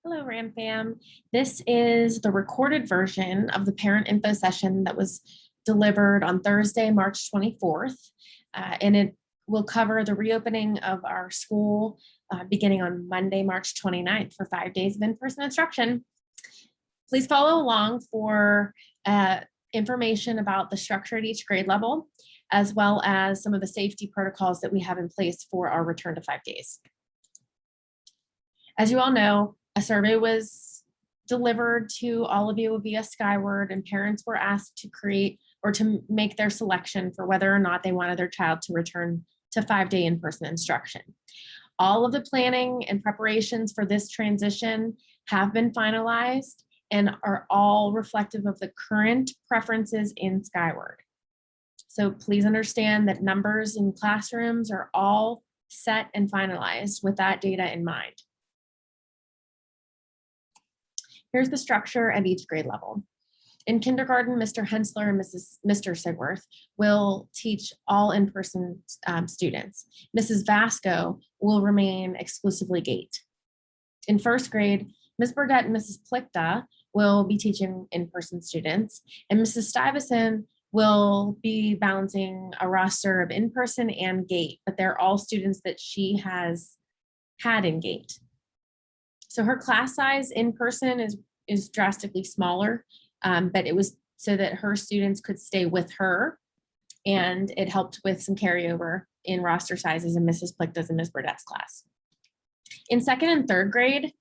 Hello, Ram Fam. This is the recorded version of the parent info session that was delivered on Thursday, March 24th. And it will cover the reopening of our school beginning on Monday, March 29th for 5 days of in-person instruction. Please follow along for information about the structure at each grade level, as well as some of the safety protocols that we have in place for our return to 5 days. As you all know, a survey was delivered to all of you via Skyward, and parents were asked to create or to make their selection for whether or not they wanted their child to return to 5-day in-person instruction. All of the planning and preparations for this transition have been finalized and are all reflective of the current preferences in Skyward. So please understand that numbers in classrooms are all set and finalized with that data in mind. Here's the structure at each grade level. In kindergarten, Mr. Hensler and Mr. Sigworth will teach all in-person students. Mrs. Vasco will remain exclusively GATE. In first grade, Ms. Burdette and Mrs. Plichta will be teaching in-person students, and Mrs. Stuyvesant will be balancing a roster of in-person and GATE, but they're all students that she has had in GATE. So her class size in person is drastically smaller, but it was so that her students could stay with her, and it helped with some carryover in roster sizes in Mrs. Plichta's and Ms. Burdette's class. In second and third grade,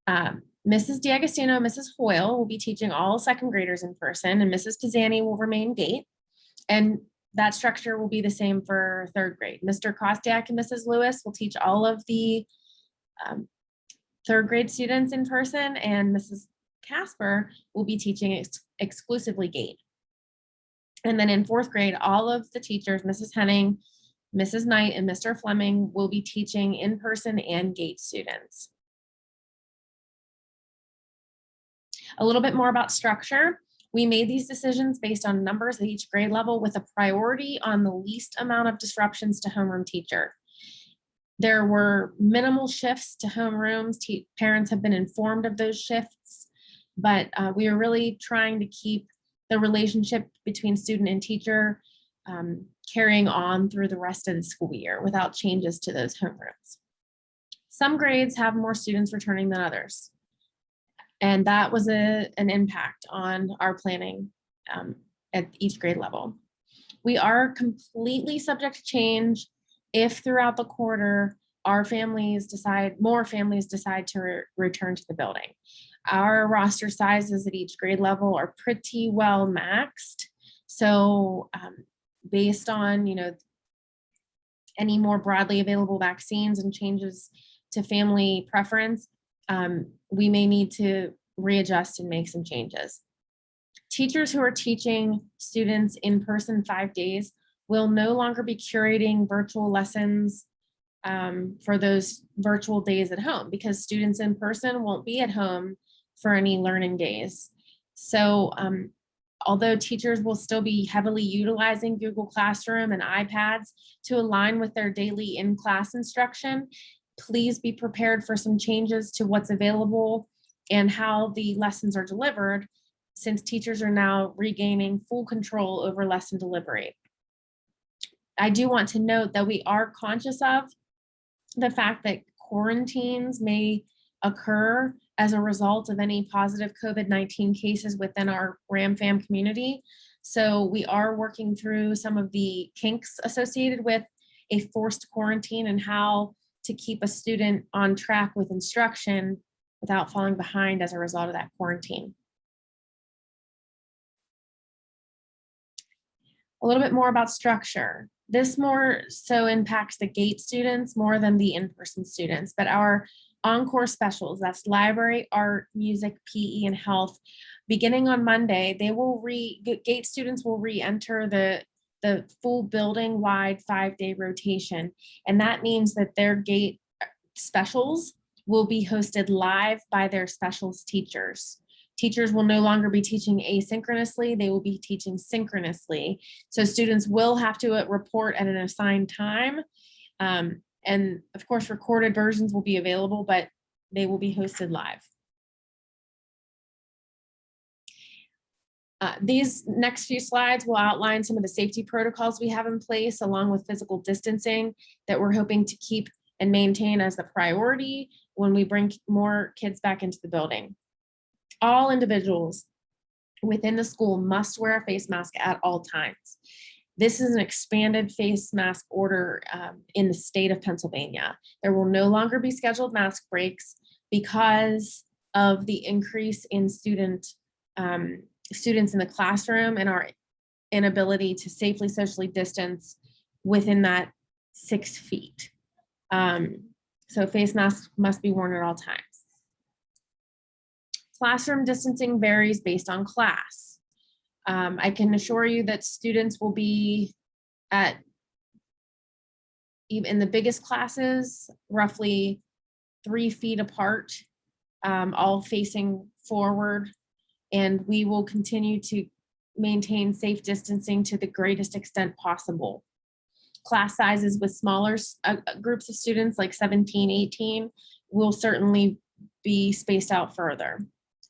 Mrs. D'Agostino and Mrs. Hoyle will be teaching all second graders in person, and Mrs. Pisani will remain GATE, and that structure will be the same for third grade. Mr. Kostiak and Mrs. Lewis will teach all of the third grade students in person, and Mrs. Casper will be teaching exclusively GATE. And then in fourth grade, all of the teachers, Mrs. Henning, Mrs. Knight, and Mr. Fleming will be teaching in person and GATE students. A little bit more about structure. We made these decisions based on numbers at each grade level with a priority on the least amount of disruptions to homeroom teacher. There were minimal shifts to homerooms. Parents have been informed of those shifts, but we are really trying to keep the relationship between student and teacher carrying on through the rest of the school year without changes to those homerooms. Some grades have more students returning than others, and that was an impact on our planning at each grade level. We are completely subject to change if throughout the quarter more families decide to return to the building. Our roster sizes at each grade level are pretty well maxed. So based on any more broadly available vaccines and changes to family preference, we may need to readjust and make some changes. Teachers who are teaching students in person 5 days will no longer be curating virtual lessons for those virtual days at home, because students in person won't be at home for any learning days. So although teachers will still be heavily utilizing Google Classroom and iPads to align with their daily in-class instruction, please be prepared for some changes to what's available and how the lessons are delivered, since teachers are now regaining full control over lesson delivery. I do want to note that we are conscious of the fact that quarantines may occur as a result of any positive COVID-19 cases within our RamFam community. So we are working through some of the kinks associated with a forced quarantine and how to keep a student on track with instruction without falling behind as a result of that quarantine. A little bit more about structure. This more so impacts the GATE students more than the in-person students, but our encore specials, that's library, art, music, PE, and health, beginning on Monday, GATE students will re-enter the full building-wide 5-day rotation. And that means that their GATE specials will be hosted live by their specials teachers. Teachers will no longer be teaching asynchronously, they will be teaching synchronously. So students will have to report at an assigned time. And of course, recorded versions will be available, but they will be hosted live. These next few slides will outline some of the safety protocols we have in place, along with physical distancing that we're hoping to keep and maintain as the priority when we bring more kids back into the building. All individuals within the school must wear a face mask at all times. This is an expanded face mask order in the state of Pennsylvania. There will no longer be scheduled mask breaks because of the increase in students in the classroom and our inability to safely socially distance within that 6 feet. So face masks must be worn at all times. Classroom distancing varies based on class. I can assure you that students will be at, even in the biggest classes, roughly 3 feet apart, all facing forward. And we will continue to maintain safe distancing to the greatest extent possible. Class sizes with smaller groups of students, like 17, 18, will certainly be spaced out further.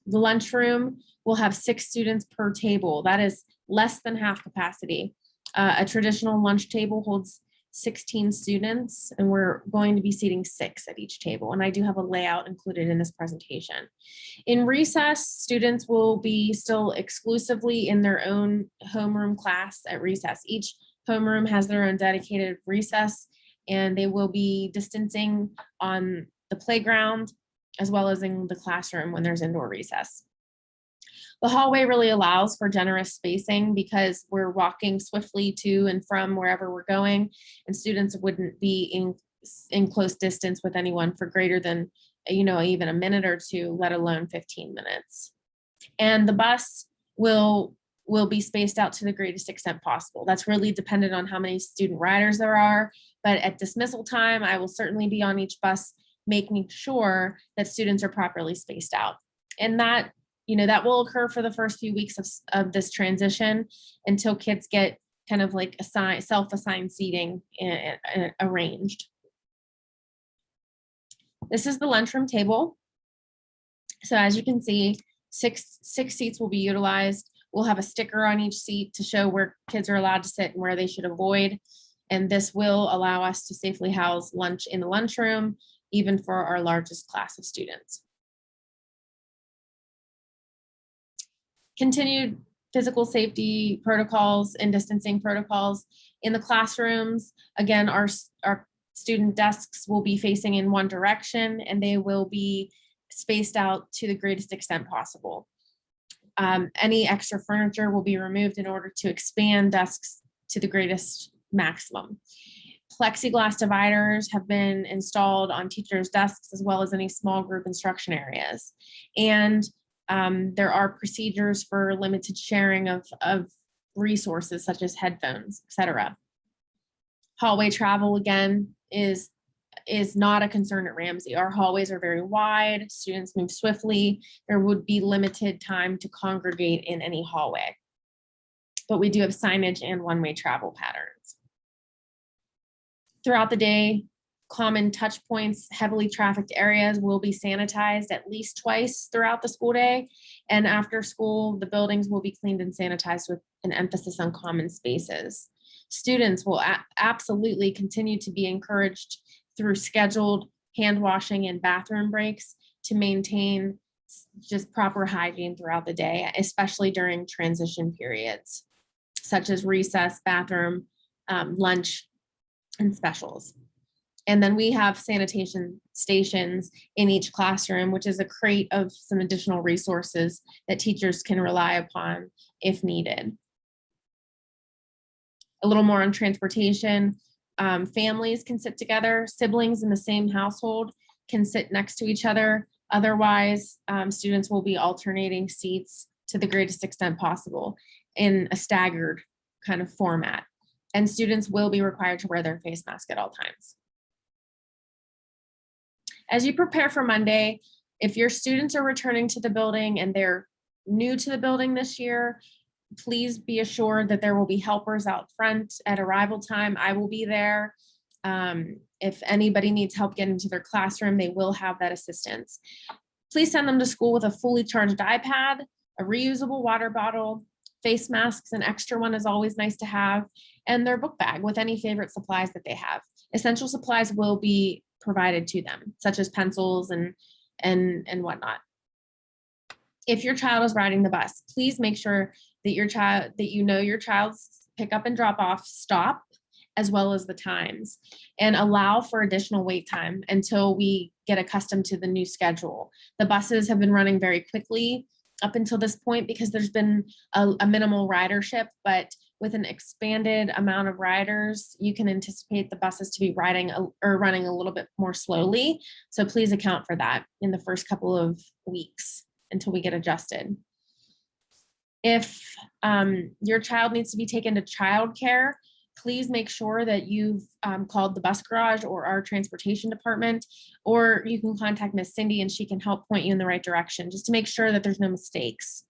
The lunchroom will have 6 students per table. That is less than half capacity. A traditional lunch table holds 16 students, and we're going to be seating 6 at each table. And I do have a layout included in this presentation. In recess, students will be still exclusively in their own homeroom class at recess. Each homeroom has their own dedicated recess, and they will be distancing on the playground as well as in the classroom when there's indoor recess. The hallway really allows for generous spacing because we're walking swiftly to and from wherever we're going, and students wouldn't be in close distance with anyone for greater than, even a minute or 2, let alone 15 minutes. And the bus will be spaced out to the greatest extent possible. That's really dependent on how many student riders there are, but at dismissal time, I will certainly be on each bus making sure that students are properly spaced out. And that will occur for the first few weeks of this transition until kids get kind of like self-assigned seating arranged. This is the lunchroom table. So as you can see, six seats will be utilized. We'll have a sticker on each seat to show where kids are allowed to sit and where they should avoid. And this will allow us to safely house lunch in the lunchroom, even for our largest class of students. Continued physical safety protocols and distancing protocols in the classrooms. Again, our student desks will be facing in one direction, and they will be spaced out to the greatest extent possible. Any extra furniture will be removed in order to expand desks to the greatest maximum. Plexiglass dividers have been installed on teachers' desks as well as any small group instruction areas. And there are procedures for limited sharing of resources such as headphones, etc. Hallway travel, again, is not a concern at Ramsey. Our hallways are very wide, students move swiftly. There would be limited time to congregate in any hallway. But we do have signage and one-way travel patterns. Throughout the day, common touch points, heavily trafficked areas will be sanitized at least twice throughout the school day. And after school, the buildings will be cleaned and sanitized with an emphasis on common spaces. Students will absolutely continue to be encouraged through scheduled hand washing and bathroom breaks to maintain just proper hygiene throughout the day, especially during transition periods, such as recess, bathroom, lunch, and specials. And then we have sanitation stations in each classroom, which is a crate of some additional resources that teachers can rely upon if needed. A little more on transportation. Families can sit together. Siblings in the same household can sit next to each other. Otherwise, students will be alternating seats to the greatest extent possible in a staggered kind of format. And students will be required to wear their face mask at all times. As you prepare for Monday, if your students are returning to the building and they're new to the building this year, please be assured that there will be helpers out front at arrival time. I will be there. If anybody needs help getting to their classroom, they will have that assistance. Please send them to school with a fully charged iPad, a reusable water bottle, Face masks, an extra one is always nice to have, and their book bag with any favorite supplies that they have. Essential supplies will be provided to them, such as pencils and whatnot. If your child is riding the bus, please make sure that your child's pickup and drop off stop, as well as the times, and allow for additional wait time until we get accustomed to the new schedule. The buses have been running very quickly up until this point because there's been a minimal ridership, but with an expanded amount of riders, you can anticipate the buses to be running a little bit more slowly. So please account for that in the first couple of weeks until we get adjusted. If your child needs to be taken to childcare, please make sure that you've called the bus garage or our transportation department, or you can contact Miss Cindy and she can help point you in the right direction, just to make sure that there's no mistakes.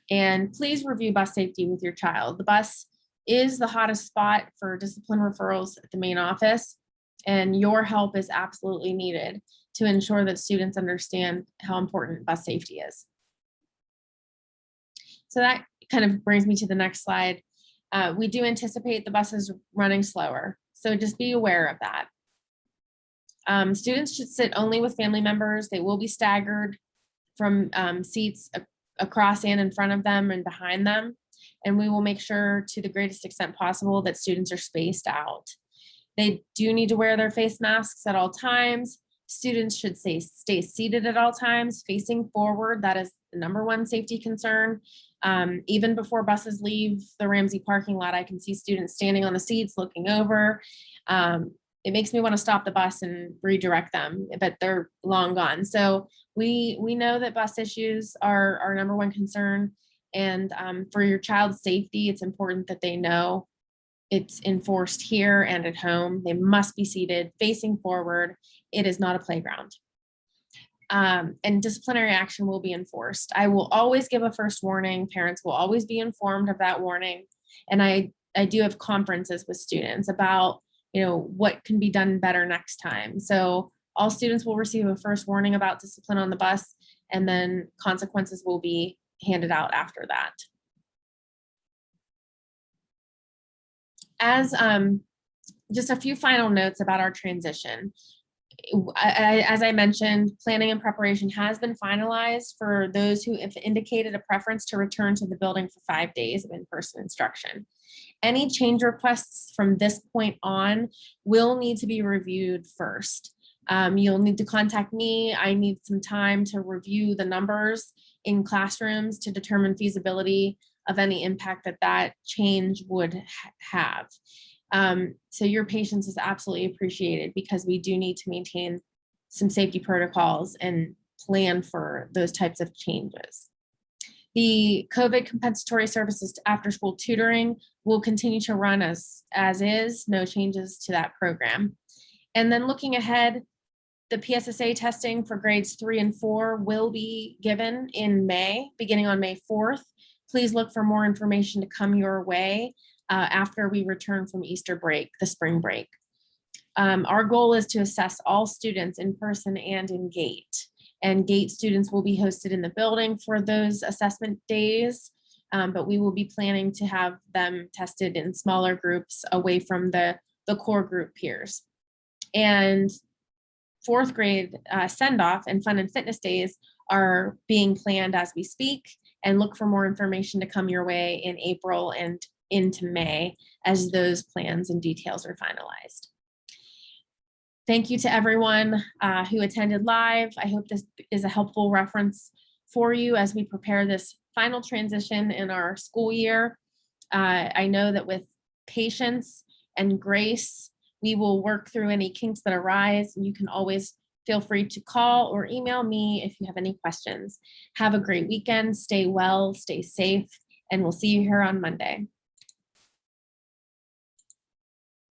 And please review bus safety with your child. The bus is the hottest spot for discipline referrals at the main office, and your help is absolutely needed to ensure that students understand how important bus safety is. So that kind of brings me to the next slide. We do anticipate the buses running slower, so just be aware of that. Students should sit only with family members. They will be staggered from seats across and in front of them and behind them. And we will make sure to the greatest extent possible that students are spaced out. They do need to wear their face masks at all times. Students should stay seated at all times, facing forward. That is the #1 safety concern. Even before buses leave the Ramsey parking lot, I can see students standing on the seats looking over. It makes me want to stop the bus and redirect them, but they're long gone. So we know that bus issues are our #1 concern. And for your child's safety, it's important that they know it's enforced here and at home. They must be seated, facing forward. It is not a playground. And disciplinary action will be enforced. I will always give a first warning. Parents will always be informed of that warning. And I do have conferences with students about, what can be done better next time. So all students will receive a first warning about discipline on the bus, and then consequences will be handed out after that. As just a few final notes about our transition. As I mentioned, planning and preparation has been finalized for those who have indicated a preference to return to the building for 5 days of in-person instruction. Any change requests from this point on will need to be reviewed first. You'll need to contact me. I need some time to review the numbers in classrooms to determine feasibility of any impact that change would have. So your patience is absolutely appreciated, because we do need to maintain some safety protocols and plan for those types of changes. The COVID compensatory services to after-school tutoring will continue to run as is, no changes to that program. And then looking ahead, the PSSA testing for grades 3 and 4 will be given in May, beginning on May 4th. Please look for more information to come your way after we return from Easter break, the spring break. Our goal is to assess all students in person and in GATE. And GATE students will be hosted in the building for those assessment days, but we will be planning to have them tested in smaller groups away from the core group peers. And 4th grade send-off and fun and fitness days are being planned as we speak, and look for more information to come your way in April and into May as those plans and details are finalized. Thank you to everyone who attended live. I hope this is a helpful reference for you as we prepare this final transition in our school year. I know that with patience and grace, we will work through any kinks that arise. You can always feel free to call or email me if you have any questions. Have a great weekend. Stay well, stay safe, and we'll see you here on Monday.